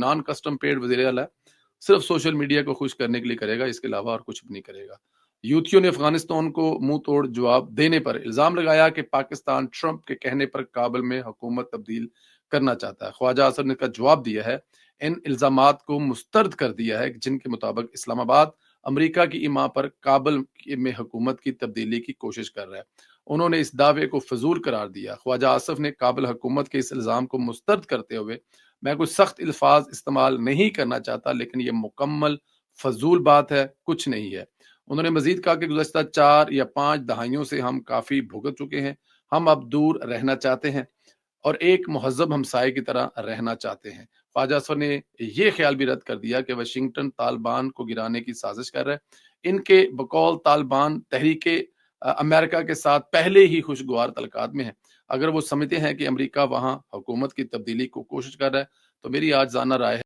Non custom paid وزیر اعلیٰ صرف سوشل میڈیا کو خوش کرنے کے لیے کرے گا، اس کے علاوہ اور کچھ بھی نہیں کرے گا۔ یوتھیوں نے افغانستان کو منہ توڑ جواب دینے پر الزام لگایا کہ پاکستان ٹرمپ کے کہنے پر کابل میں حکومت تبدیل کرنا چاہتا ہے۔ خواجہ اصغر نے کا جواب دیا ہے، ان الزامات کو مسترد کر دیا ہے جن کے مطابق اسلام آباد امریکہ کی ایما پر کابل میں حکومت کی تبدیلی کی کوشش کر رہا ہے۔ انہوں نے اس دعوے کو فضول قرار دیا۔ خواجہ آصف نے کابل حکومت کے اس الزام کو مسترد کرتے ہوئے، میں کوئی سخت الفاظ استعمال نہیں کرنا چاہتا لیکن یہ مکمل فضول بات ہے، کچھ نہیں ہے۔ انہوں نے مزید کہا کہ گزشتہ 4 یا 5 دہائیوں سے ہم کافی بھگت چکے ہیں، ہم اب دور رہنا چاہتے ہیں اور ایک مہذب ہمسائے کی طرح رہنا چاہتے ہیں۔ خواجہ اصغر نے یہ خیال بھی رد کر دیا کہ واشنگٹن طالبان کو گرانے کی سازش کر رہا ہے۔ ان کے بقول طالبان تحریک امریکہ کے ساتھ پہلے ہی خوشگوار تعلقات میں ہیں۔ اگر وہ سمجھتے ہیں کہ امریکہ وہاں حکومت کی تبدیلی کو کوشش کر رہا ہے تو میری آج جاننا رائے ہے